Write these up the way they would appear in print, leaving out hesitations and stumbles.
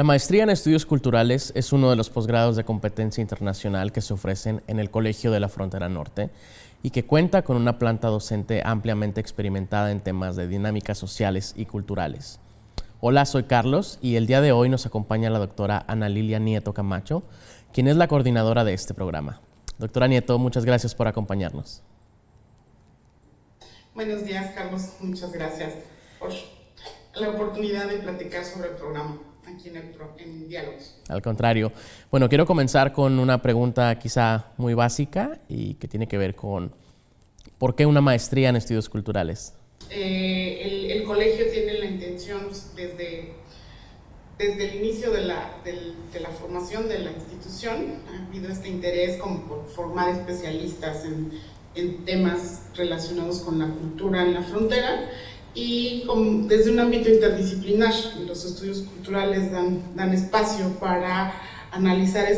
La maestría en estudios culturales es uno de los posgrados de competencia internacional que se ofrecen en el Colegio de la Frontera Norte y que cuenta con una planta docente ampliamente experimentada en temas de dinámicas sociales y culturales. Hola, soy Carlos y el día de hoy nos acompaña la doctora Ana Lilia Nieto Camacho, quien es la coordinadora de este programa. Doctora Nieto, muchas gracias por acompañarnos. Buenos días, Carlos. Muchas gracias por la oportunidad de platicar sobre el programa aquí en Diálogos. Al contrario. Bueno, quiero comenzar con una pregunta quizá muy básica y que tiene que ver con ¿por qué una maestría en estudios culturales? El colegio tiene la intención desde el inicio de la formación de la institución, ha habido este interés como por formar especialistas en temas relacionados con la cultura en la frontera y desde un ámbito interdisciplinar. Los estudios culturales dan espacio para analizar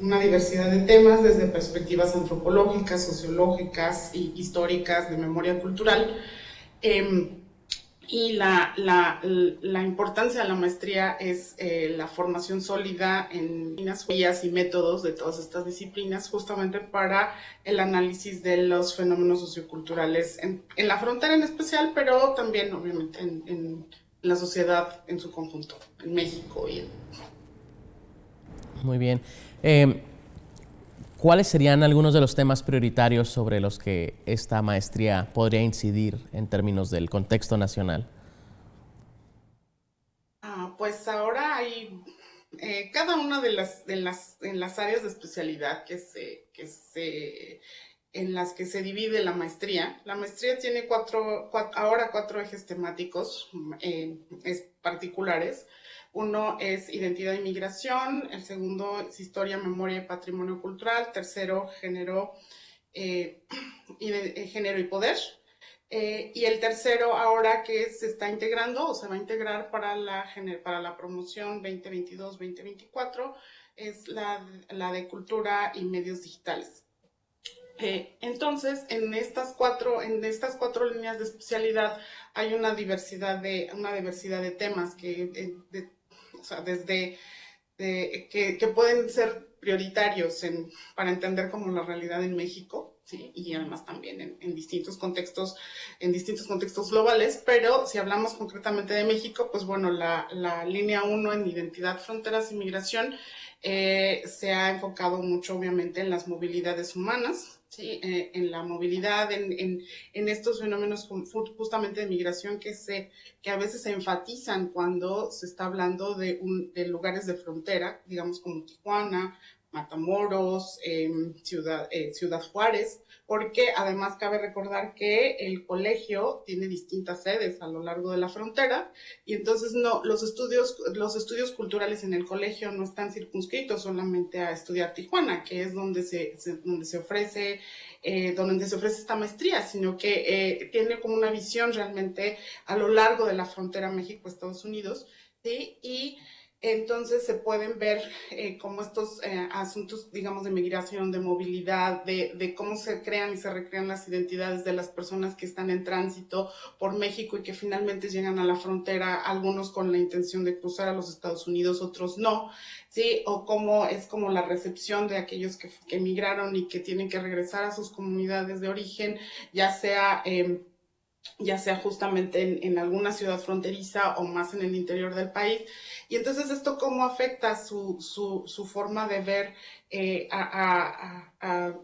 una diversidad de temas desde perspectivas antropológicas, sociológicas y históricas de memoria cultural. Y la importancia de la maestría es la formación sólida en guías y métodos de todas estas disciplinas, justamente para el análisis de los fenómenos socioculturales en la frontera en especial, pero también obviamente en la sociedad en su conjunto, en México. Muy bien. ¿Cuáles serían algunos de los temas prioritarios sobre los que esta maestría podría incidir en términos del contexto nacional? Pues ahora hay cada una de las áreas de especialidad en las que se divide la maestría. La maestría tiene ahora cuatro ejes temáticos particulares. Uno es identidad y migración, el segundo es historia, memoria y patrimonio cultural, tercero género y poder. Y el tercero ahora que se está integrando o se va a integrar para la promoción 2022-2024 es la de cultura y medios digitales. Entonces, en estas cuatro líneas de especialidad hay una diversidad de temas o sea, que pueden ser prioritarios para entender como la realidad en México, ¿sí? Y además también en distintos contextos globales, pero si hablamos concretamente de México, pues bueno, la línea 1 en identidad, fronteras y migración se ha enfocado mucho obviamente en las movilidades humanas, ¿sí? En la movilidad, en estos fenómenos justamente de migración que a veces se enfatizan cuando se está hablando de lugares de frontera, digamos como Tijuana, Matamoros, Ciudad Juárez, porque además cabe recordar que el colegio tiene distintas sedes a lo largo de la frontera y entonces los estudios culturales en el colegio no están circunscritos solamente a estudiar Tijuana, que es donde se ofrece esta maestría, sino que tiene como una visión realmente a lo largo de la frontera México-Estados Unidos, ¿sí? Y entonces se pueden ver como estos asuntos, digamos, de migración, de movilidad, de cómo se crean y se recrean las identidades de las personas que están en tránsito por México y que finalmente llegan a la frontera, algunos con la intención de cruzar a los Estados Unidos, otros no, ¿sí? O cómo es como la recepción de aquellos que emigraron y que tienen que regresar a sus comunidades de origen, ya sea justamente en alguna ciudad fronteriza o más en el interior del país. Y entonces esto cómo afecta su forma de ver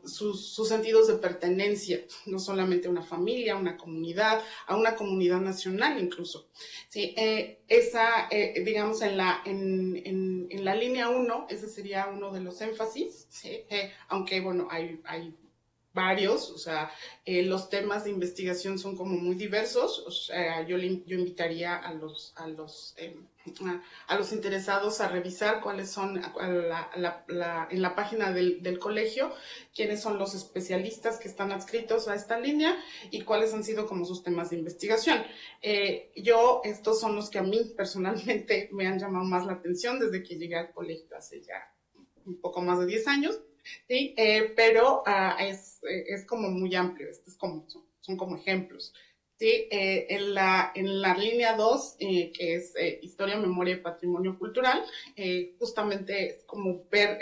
sus sentidos de pertenencia, no solamente a una familia, a una comunidad nacional incluso. Sí, digamos, en la línea 1, ese sería uno de los énfasis, ¿sí? Aunque bueno, hay varios, o sea, los temas de investigación son como muy diversos, o sea, yo invitaría a los interesados a revisar cuáles son en la página del colegio, quiénes son los especialistas que están adscritos a esta línea y cuáles han sido como sus temas de investigación. Estos son los que a mí personalmente me han llamado más la atención desde que llegué al colegio hace ya un poco más de 10 años. Sí, pero es como muy amplio, son como ejemplos. Sí, en la línea 2, que es Historia, Memoria y Patrimonio Cultural, justamente es como ver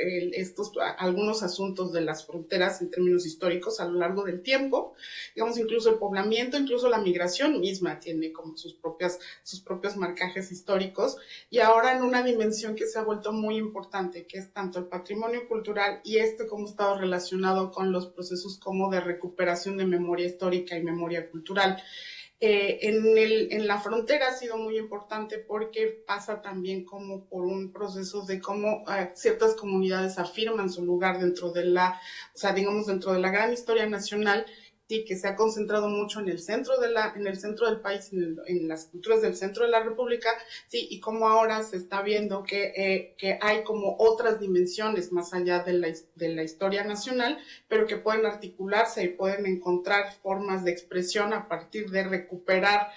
algunos asuntos de las fronteras en términos históricos a lo largo del tiempo. Digamos, incluso el poblamiento, incluso la migración misma tiene como sus propios marcajes históricos. Y ahora en una dimensión que se ha vuelto muy importante, que es tanto el patrimonio cultural y cómo ha estado relacionado con los procesos como de recuperación de memoria histórica y memoria cultural. En la frontera ha sido muy importante porque pasa también como por un proceso de cómo ciertas comunidades afirman su lugar dentro de o sea, digamos, dentro de la gran historia nacional, sí, que se ha concentrado mucho en el centro en el centro del país, en las culturas del centro de la República, sí, y como ahora se está viendo que hay como otras dimensiones más allá de la historia nacional, pero que pueden articularse y pueden encontrar formas de expresión a partir de recuperar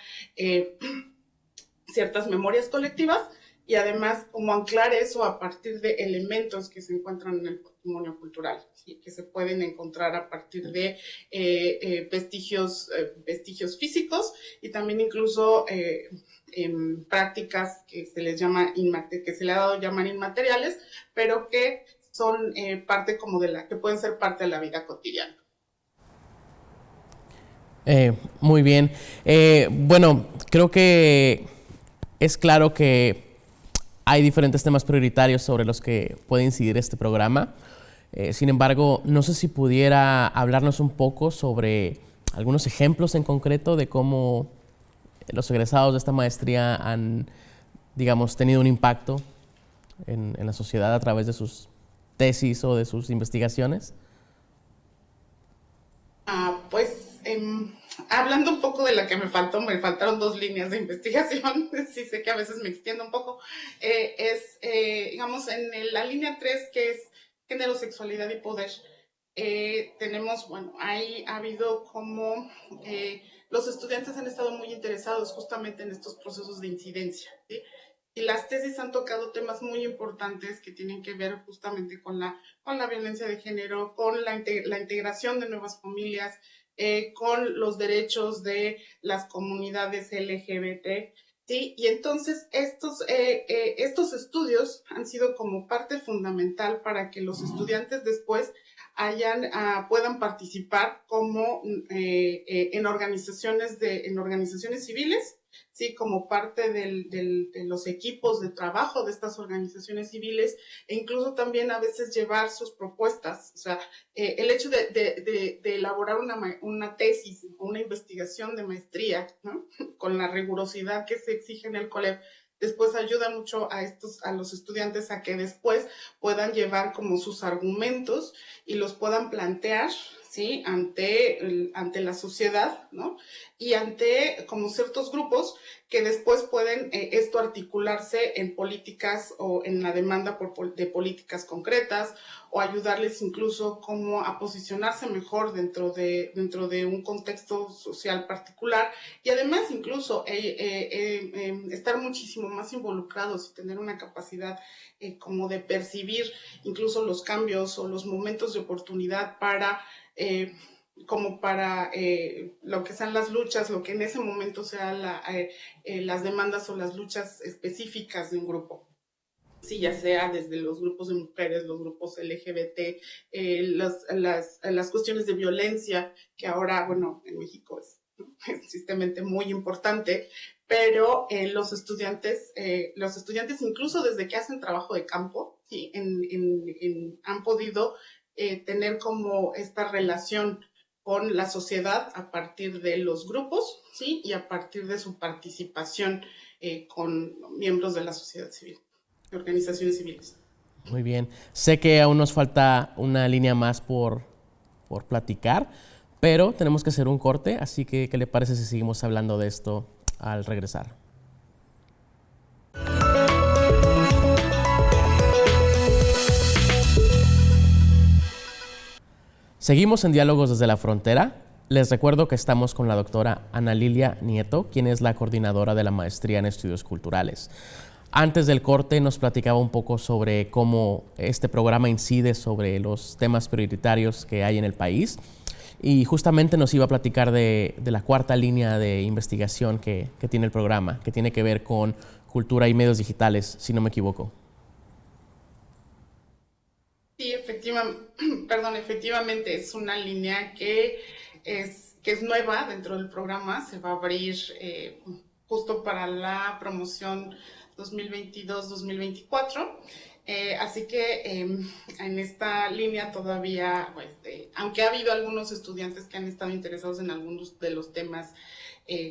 ciertas memorias colectivas y además como anclar eso a partir de elementos que se encuentran en el patrimonio cultural, ¿sí? Que se pueden encontrar a partir de vestigios físicos y también incluso en prácticas que se les llama que se le ha dado llamar inmateriales, pero que son parte como que pueden ser parte de la vida cotidiana. Muy bien. Bueno, creo que es claro que hay diferentes temas prioritarios sobre los que puede incidir este programa. Sin embargo, no sé si pudiera hablarnos un poco sobre algunos ejemplos en concreto de cómo los egresados de esta maestría han, digamos, tenido un impacto en la sociedad a través de sus tesis o de sus investigaciones. Pues hablando un poco de la que me faltaron 2 líneas de investigación, sí sé que a veces me extiendo un poco, digamos, en la línea 3, que es género, sexualidad y poder, tenemos, bueno, ahí ha habido como los estudiantes han estado muy interesados justamente en estos procesos de incidencia, ¿sí? Y las tesis han tocado temas muy importantes que tienen que ver justamente con la violencia de género, con la integración de nuevas familias, con los derechos de las comunidades LGBT, ¿sí? Y entonces estos estudios han sido como parte fundamental para que los estudiantes después puedan participar como en organizaciones civiles, sí, como parte de los equipos de trabajo de estas organizaciones civiles, e incluso también a veces llevar sus propuestas. O sea, el hecho de elaborar una tesis o una investigación de maestría, ¿no? Con la rigurosidad que se exige en el COLEP, después ayuda mucho a los estudiantes a que después puedan llevar como sus argumentos y los puedan plantear, ¿sí? Ante la sociedad, ¿no? Y ante como ciertos grupos que después pueden esto articularse en políticas o en la demanda de políticas concretas o ayudarles incluso como a posicionarse mejor dentro de un contexto social particular y además incluso estar muchísimo más involucrados y tener una capacidad como de percibir incluso los cambios o los momentos de oportunidad para lo que sean las luchas, lo que en ese momento sean las demandas o las luchas específicas de un grupo. Sí, ya sea desde los grupos de mujeres, los grupos LGBT, las cuestiones de violencia, que ahora, bueno, en México es tristemente muy importante, pero los estudiantes incluso desde que hacen trabajo de campo, ¿sí? Han podido tener como esta relación con la sociedad a partir de los grupos, ¿sí? Y a partir de su participación con miembros de la sociedad civil, de organizaciones civiles. Muy bien. Sé que aún nos falta una línea más por platicar, pero tenemos que hacer un corte, así que ¿qué le parece si seguimos hablando de esto al regresar? Seguimos en Diálogos desde la Frontera. Les recuerdo que estamos con la doctora Ana Lilia Nieto, quien es la coordinadora de la Maestría en Estudios Culturales. Antes del corte nos platicaba un poco sobre cómo este programa incide sobre los temas prioritarios que hay en el país y justamente nos iba a platicar de la cuarta línea de investigación que tiene el programa, que tiene que ver con cultura y medios digitales, si no me equivoco. Sí, efectivamente es una línea que es nueva dentro del programa, se va a abrir justo para la promoción 2022-2024. Así que en esta línea todavía, pues, aunque ha habido algunos estudiantes que han estado interesados en algunos de los temas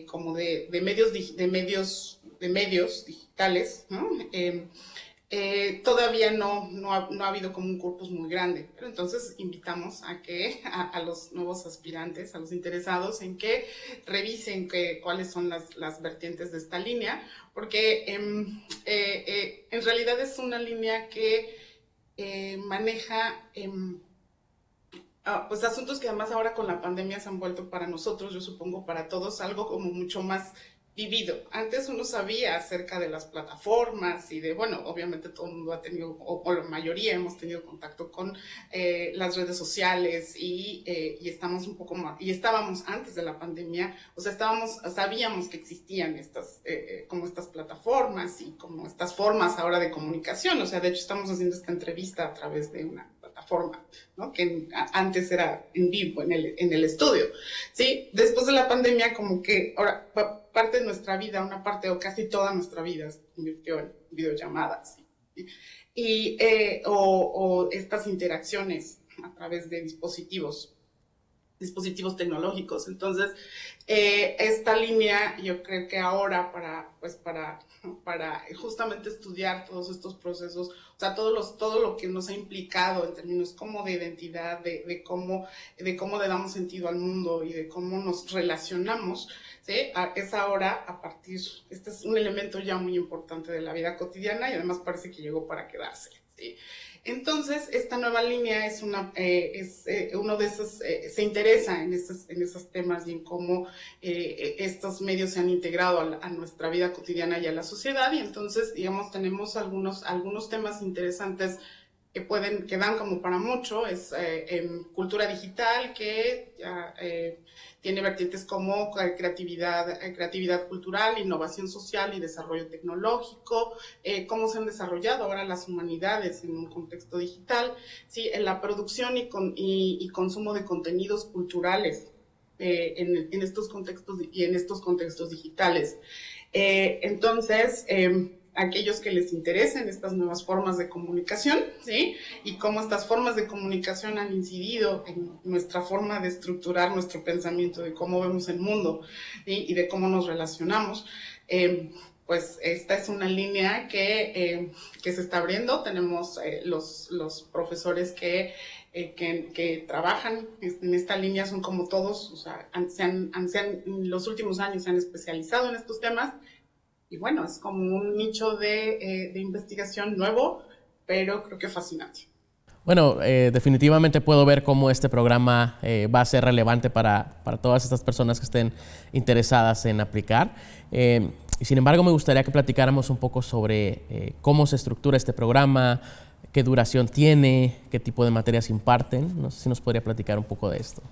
como de medios digitales, ¿no? Todavía no ha habido como un corpus muy grande, pero entonces invitamos a los nuevos aspirantes, a los interesados, en que revisen cuáles son las vertientes de esta línea, porque en realidad es una línea que maneja pues asuntos que además ahora con la pandemia se han vuelto para nosotros, yo supongo para todos, algo como mucho más vivido. Antes uno sabía acerca de las plataformas y bueno, obviamente todo el mundo ha tenido, o la mayoría hemos tenido contacto con las redes sociales y estamos un poco más, y estábamos antes de la pandemia, o sea, sabíamos que existían como estas plataformas y como estas formas ahora de comunicación, o sea, de hecho estamos haciendo esta entrevista a través de una plataforma, ¿no? Que antes era en vivo, en el estudio, ¿sí? Después de la pandemia, como que ahora parte de nuestra vida, una parte o casi toda nuestra vida se convirtió en videollamadas, ¿sí? O estas interacciones a través de dispositivos tecnológicos. Entonces, esta línea, yo creo que ahora para justamente estudiar todos estos procesos, o sea, todo lo que nos ha implicado en términos como de identidad, de cómo le damos sentido al mundo y de cómo nos relacionamos, ¿sí? Es ahora este es un elemento ya muy importante de la vida cotidiana y además parece que llegó para quedarse, ¿sí? Entonces, esta nueva línea es uno de esos, se interesa en esos temas y en cómo estos medios se han integrado a nuestra vida cotidiana y a la sociedad. Y entonces, digamos, tenemos algunos temas interesantes que dan como para mucho. Es en cultura digital, que ya tiene vertientes como creatividad cultural, innovación social y desarrollo tecnológico, cómo se han desarrollado ahora las humanidades en un contexto digital, ¿sí? En la producción y consumo de contenidos culturales en estos contextos digitales. Entonces, aquellos que les interesen estas nuevas formas de comunicación, ¿sí? Y cómo estas formas de comunicación han incidido en nuestra forma de estructurar nuestro pensamiento, de cómo vemos el mundo, ¿sí? Y de cómo nos relacionamos. Pues esta es una línea que se está abriendo. Tenemos los profesores que trabajan en esta línea, son como todos, o sea, en los últimos años se han especializado en estos temas. Y bueno, es como un nicho de investigación nuevo, pero creo que fascinante. Bueno, definitivamente puedo ver cómo este programa va a ser relevante para todas estas personas que estén interesadas en aplicar. Sin embargo, me gustaría que platicáramos un poco sobre cómo se estructura este programa, qué duración tiene, qué tipo de materias imparten. No sé si nos podría platicar un poco de esto.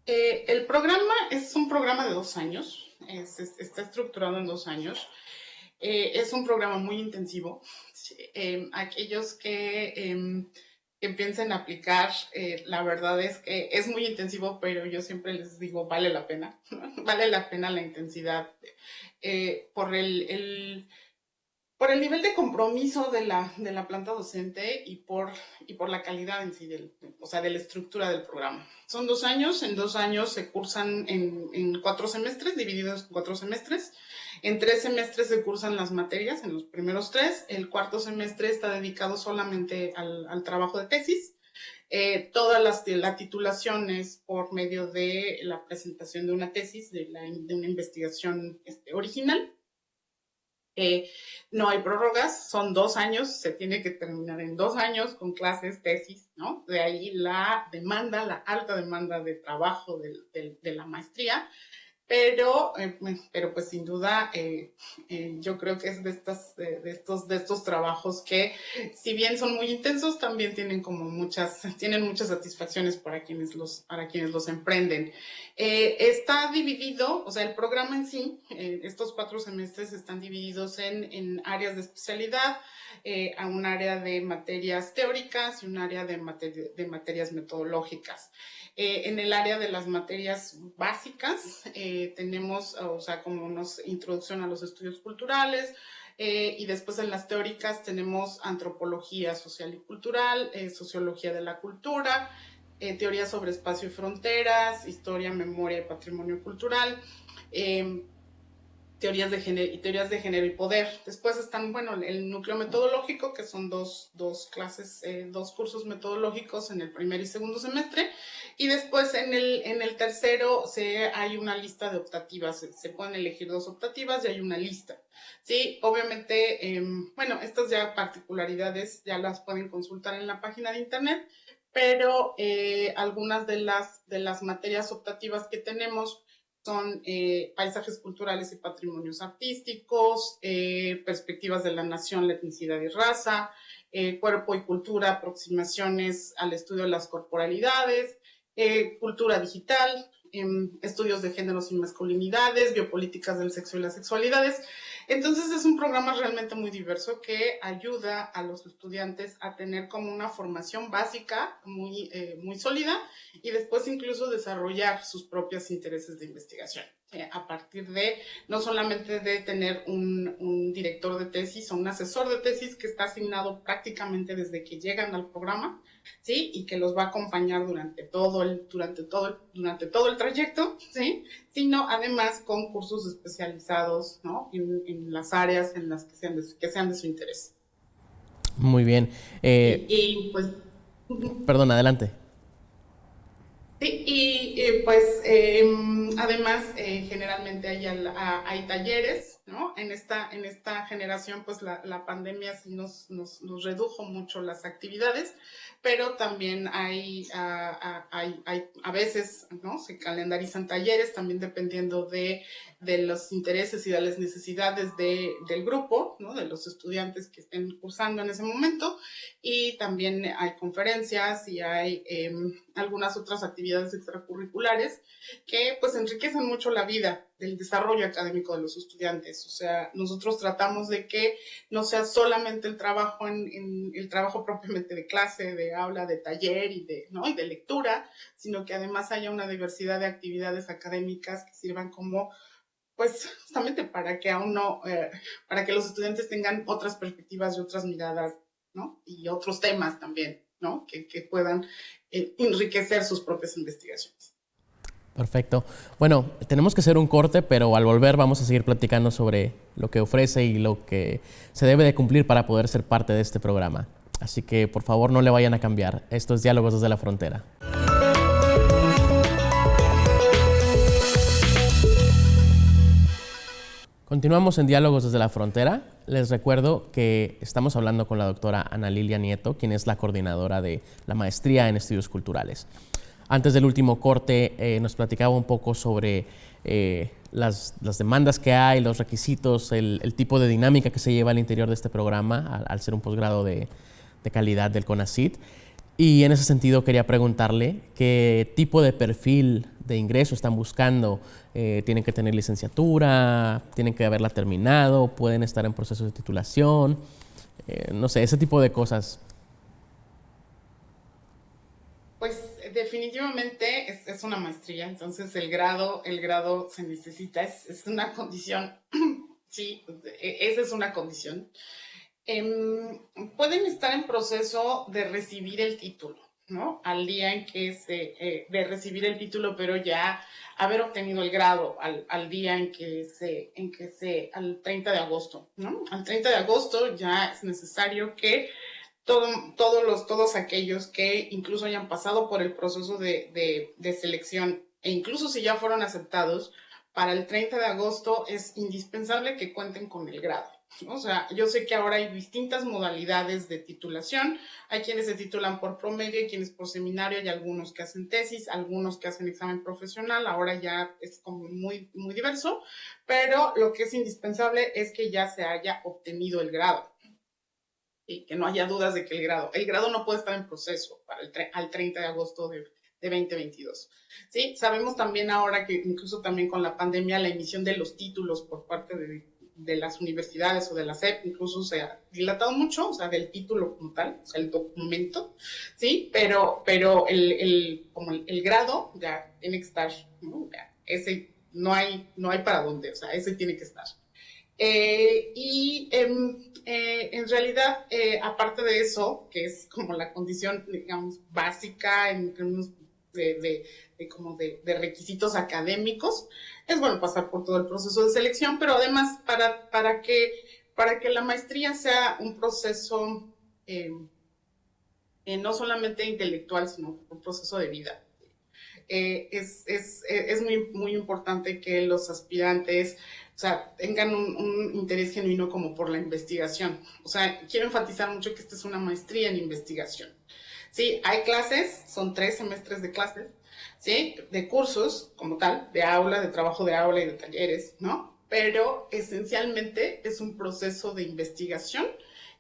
El programa es un programa de 2 años. Está estructurado en 2 años. Es un programa muy intensivo. Aquellos que piensen aplicar, la verdad es que es muy intensivo, pero yo siempre les digo, vale la pena. Vale la pena la intensidad por el nivel de compromiso de la planta docente y por la calidad en sí, o sea, de la estructura del programa. Son 2 años, en 2 años se cursan en 4 semestres, divididos en 4 semestres. En 3 semestres se cursan las materias, en los primeros 3. El cuarto semestre está dedicado solamente al trabajo de tesis. Toda la titulación es por medio de la presentación de una tesis, de una investigación original. No hay prórrogas, son 2 años, se tiene que terminar en 2 años con clases, tesis, ¿no? De ahí la alta demanda de trabajo de la maestría. pero pues sin duda yo creo que es de estos trabajos que, si bien son muy intensos, también tienen muchas satisfacciones para quienes los emprenden. Está dividido, o sea, el programa en sí, estos 4 semestres están divididos en áreas de especialidad, a un área de materias teóricas y un área de materias metodológicas. En el área de las materias básicas tenemos, o sea, como una introducción a los estudios culturales, y después en las teóricas tenemos antropología social y cultural, sociología de la cultura, teoría sobre espacio y fronteras, historia, memoria y patrimonio cultural, eh, teorías de género y poder. Después están, bueno, el núcleo metodológico, que son dos clases, 2 cursos metodológicos en el primer y segundo semestre. Y después en el tercero hay una lista de optativas. Se pueden elegir 2 optativas y hay una lista. Sí, obviamente, bueno, estas ya particularidades ya las pueden consultar en la página de internet, pero algunas de las materias optativas que tenemos son paisajes culturales y patrimonios artísticos, perspectivas de la nación, la etnicidad y raza, cuerpo y cultura, aproximaciones al estudio de las corporalidades, cultura digital, estudios de géneros y masculinidades, biopolíticas del sexo y las sexualidades. Entonces es un programa realmente muy diverso que ayuda a los estudiantes a tener como una formación básica muy sólida, y después incluso desarrollar sus propios intereses de investigación. A partir de, no solamente de tener un director de tesis o un asesor de tesis que está asignado prácticamente desde que llegan al programa, ¿sí? Y que los va a acompañar durante todo el trayecto, ¿sí? Sino además con cursos especializados, ¿no? En las áreas en las que sean de su interés. Muy bien. Pues... Perdón, adelante. Sí, y pues además generalmente hay talleres, ¿no? En esta generación pues la pandemia sí nos redujo mucho las actividades, pero también hay a veces, ¿no? Se calendarizan talleres también dependiendo de los intereses y de las necesidades del grupo, ¿no? De los estudiantes que estén cursando en ese momento, y también hay conferencias y hay algunas otras actividades extracurriculares que pues enriquecen mucho la vida del desarrollo académico de los estudiantes. O sea, nosotros tratamos de que no sea solamente el trabajo el trabajo propiamente de clase, de aula, de taller ¿no? y de lectura, sino que además haya una diversidad de actividades académicas que sirvan como, pues, justamente para que para que los estudiantes tengan otras perspectivas y otras miradas, ¿no? Y otros temas también, ¿no? Que puedan enriquecer sus propias investigaciones. Perfecto. Bueno, tenemos que hacer un corte, pero al volver vamos a seguir platicando sobre lo que ofrece y lo que se debe de cumplir para poder ser parte de este programa. Así que por favor no le vayan a cambiar. Esto es Diálogos desde la Frontera. Continuamos en Diálogos desde la Frontera. Les recuerdo que estamos hablando con la doctora Ana Lilia Nieto, quien es la coordinadora de la maestría en estudios culturales. Antes del último corte nos platicaba un poco sobre las demandas que hay, los requisitos, el tipo de dinámica que se lleva al interior de este programa al ser un posgrado de calidad del CONACYT. Y en ese sentido quería preguntarle qué tipo de perfil de ingreso están buscando. ¿Tienen que tener licenciatura? ¿Tienen que haberla terminado? ¿Pueden estar en proceso de titulación? No sé, ese tipo de cosas. Pues definitivamente es una maestría, entonces el grado se necesita, es una condición, sí, esa es una condición. Pueden estar en proceso de recibir el título, ¿no? Al día en que de recibir el título, pero ya haber obtenido el grado al día al 30 de agosto, ¿no? Al 30 de agosto ya es necesario que todos aquellos que incluso hayan pasado por el proceso de selección, e incluso si ya fueron aceptados, para el 30 de agosto es indispensable que cuenten con el grado. O sea, yo sé que ahora hay distintas modalidades de titulación. Hay quienes se titulan por promedio, hay quienes por seminario, hay algunos que hacen tesis, algunos que hacen examen profesional. Ahora ya es como muy, muy diverso, pero lo que es indispensable es que ya se haya obtenido el grado y que no haya dudas de que el grado no puede estar en proceso para al 30 de agosto de 2022. ¿Sí? Sabemos también ahora que incluso también con la pandemia la emisión de los títulos por parte de las universidades o de la SEP incluso se ha dilatado mucho, o sea, del título como tal, o sea, el documento, ¿sí? Pero como el grado ya tiene que estar, ¿no? Ese no hay para dónde, o sea, ese tiene que estar. En realidad, aparte de eso, que es como la condición, digamos, básica en términos como de requisitos académicos, es bueno pasar por todo el proceso de selección, pero además para que la maestría sea un proceso no solamente intelectual, sino un proceso de vida. Es muy, muy importante que los aspirantes, o sea, tengan un interés genuino como por la investigación. O sea, quiero enfatizar mucho que esta es una maestría en investigación. Sí, hay clases, son 3 semestres de clases, ¿sí? De cursos como tal, de aula, de trabajo de aula y de talleres, ¿no? Pero esencialmente es un proceso de investigación,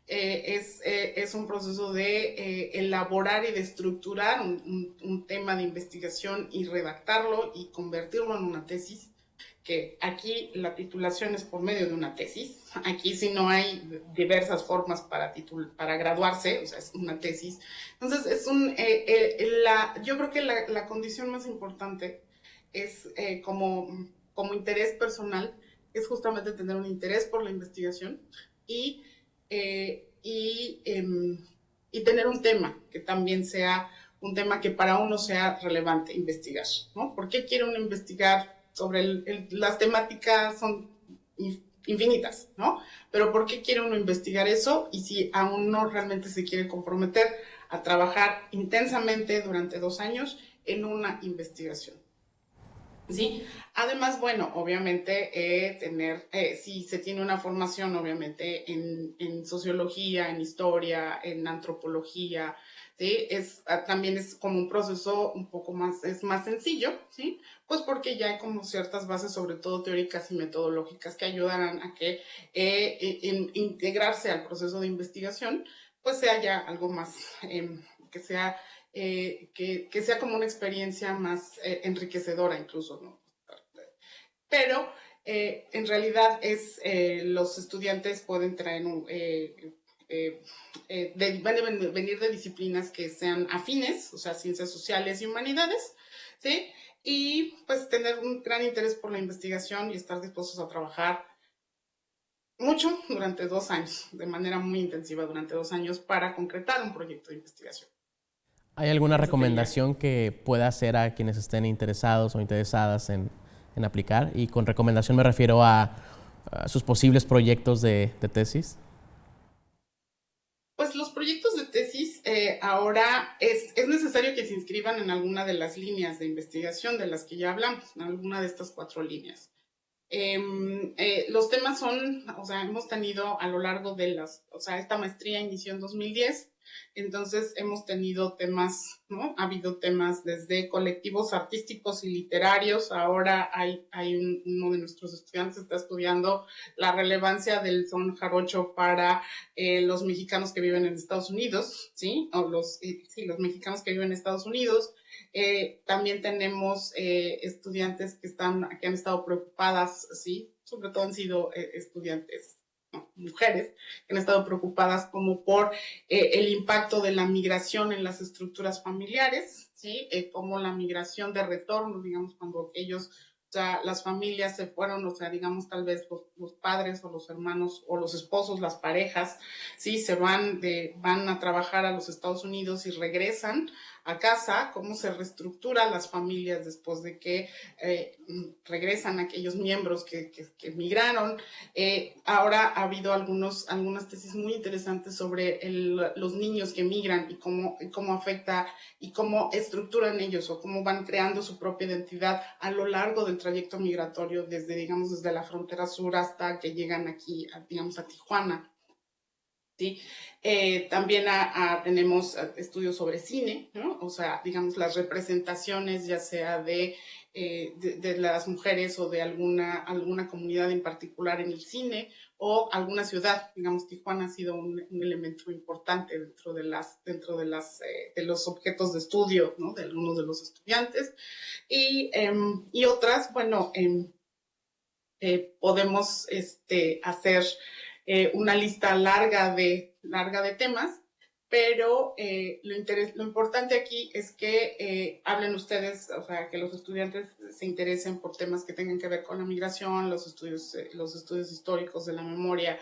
es un proceso de elaborar y de estructurar un tema de investigación y redactarlo y convertirlo en una tesis, que aquí la titulación es por medio de una tesis. Aquí sí no hay diversas formas para graduarse, o sea, es una tesis. Entonces, yo creo que la condición más importante es como interés personal, es justamente tener un interés por la investigación y, y, y tener un tema que también sea un tema que para uno sea relevante investigar, ¿no? ¿Por qué quiere uno investigar sobre las temáticas? Son infinitas, ¿no? Pero ¿por qué quiere uno investigar eso? Y si a uno realmente se quiere comprometer a trabajar intensamente durante 2 años en una investigación. ¿Sí? Además, bueno, obviamente si se tiene una formación, obviamente, en sociología, en historia, en antropología, ¿sí? También es como un proceso un poco más, es más sencillo, ¿sí? Pues porque ya hay como ciertas bases, sobre todo teóricas y metodológicas, que ayudarán a que integrarse al proceso de investigación, pues sea ya algo más, que sea que sea como una experiencia más enriquecedora incluso, ¿no? Pero en realidad los estudiantes pueden traer van a venir de disciplinas que sean afines, o sea, ciencias sociales y humanidades, ¿sí? Y pues tener un gran interés por la investigación y estar dispuestos a trabajar mucho durante 2 años, de manera muy intensiva durante 2 años para concretar un proyecto de investigación. ¿Hay alguna Eso te diría. recomendación que pueda hacer a quienes estén interesados o interesadas en aplicar? Y con recomendación me refiero a sus posibles proyectos de tesis. Pues los proyectos de tesis ahora es necesario que se inscriban en alguna de las líneas de investigación de las que ya hablamos, en alguna de estas 4 líneas. Los temas son, o sea, hemos tenido a lo largo o sea, esta maestría inició en 2010, entonces hemos tenido temas, ¿no? Ha habido temas desde colectivos artísticos y literarios. Ahora uno de nuestros estudiantes está estudiando la relevancia del son jarocho para los mexicanos que viven en Estados Unidos, ¿sí? Sí, los mexicanos que viven en Estados Unidos. También tenemos estudiantes que han estado preocupadas, ¿sí? Sobre todo han sido estudiantes, ¿no? Mujeres, que han estado preocupadas como por el impacto de la migración en las estructuras familiares, ¿sí? Como la migración de retorno, digamos, cuando ellos, o sea, las familias se fueron, o sea, digamos, tal vez los padres o los hermanos o los esposos, las parejas, ¿sí? Van a trabajar a los Estados Unidos y regresan a casa, cómo se reestructuran las familias después de que regresan aquellos miembros que migraron. Ahora ha habido algunas tesis muy interesantes sobre los niños que migran y cómo afecta y cómo estructuran ellos o cómo van creando su propia identidad a lo largo del trayecto migratorio desde la frontera sur hasta que llegan aquí, digamos, a Tijuana. ¿Sí? También tenemos estudios sobre cine, ¿no? O sea, digamos, las representaciones, ya sea de las mujeres o de alguna comunidad en particular en el cine o alguna ciudad. Digamos, Tijuana ha sido un elemento importante dentro de los objetos de estudio, ¿no? De algunos de los estudiantes. Y otras, bueno, podemos hacer una lista larga de temas, pero lo importante aquí es que hablen ustedes, o sea, que los estudiantes se interesen por temas que tengan que ver con la migración, los estudios históricos de la memoria,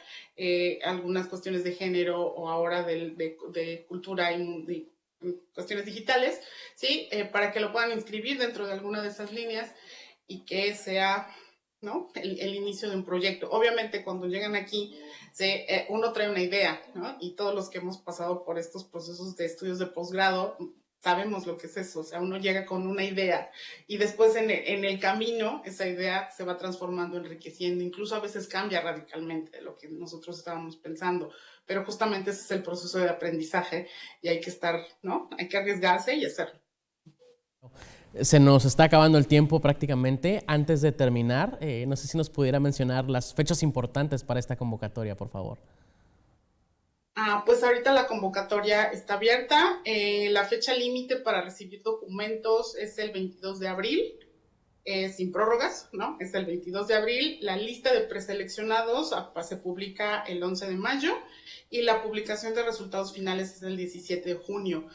algunas cuestiones de género o ahora de cultura y de cuestiones digitales, ¿sí? Para que lo puedan inscribir dentro de alguna de esas líneas y que sea, ¿no? el inicio de un proyecto. Obviamente, cuando llegan aquí, uno trae una idea, ¿no? Y todos los que hemos pasado por estos procesos de estudios de posgrado sabemos lo que es eso. O sea, uno llega con una idea y después en el camino esa idea se va transformando, enriqueciendo, incluso a veces cambia radicalmente de lo que nosotros estábamos pensando. Pero justamente ese es el proceso de aprendizaje y hay que estar, ¿no? Hay que arriesgarse y hacerlo. Se nos está acabando el tiempo prácticamente. Antes de terminar, no sé si nos pudiera mencionar las fechas importantes para esta convocatoria, por favor. Pues ahorita la convocatoria está abierta. La fecha límite para recibir documentos es el 22 de abril, sin prórrogas, ¿no? Es el 22 de abril. La lista de preseleccionados se publica el 11 de mayo y la publicación de resultados finales es el 17 de junio.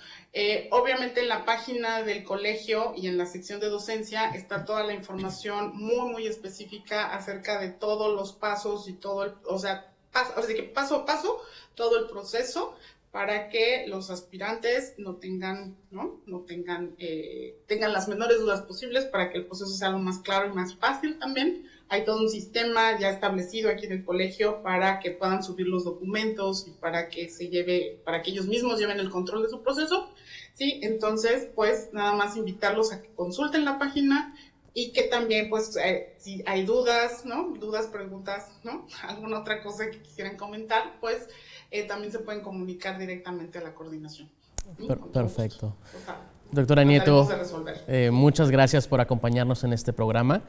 Obviamente en la página del colegio y en la sección de docencia está toda la información muy, muy específica acerca de todos los pasos y todo, así que paso a paso, todo el proceso para que los aspirantes tengan las menores dudas posibles para que el proceso sea lo más claro y más fácil también. Hay todo un sistema ya establecido aquí en el colegio para que puedan subir los documentos y para que ellos mismos lleven el control de su proceso, ¿sí? Entonces, pues nada más invitarlos a que consulten la página y que también, pues, si hay dudas, ¿no? Dudas, preguntas, ¿no? Alguna otra cosa que quisieran comentar, pues también se pueden comunicar directamente a la coordinación. Perfecto. Doctora Nieto, muchas gracias por acompañarnos en este programa.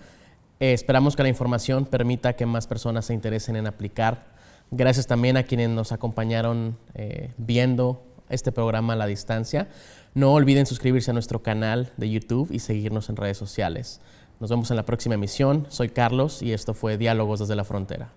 Esperamos que la información permita que más personas se interesen en aplicar. Gracias también a quienes nos acompañaron viendo este programa a la distancia. No olviden suscribirse a nuestro canal de YouTube y seguirnos en redes sociales. Nos vemos en la próxima emisión. Soy Carlos y esto fue Diálogos desde la Frontera.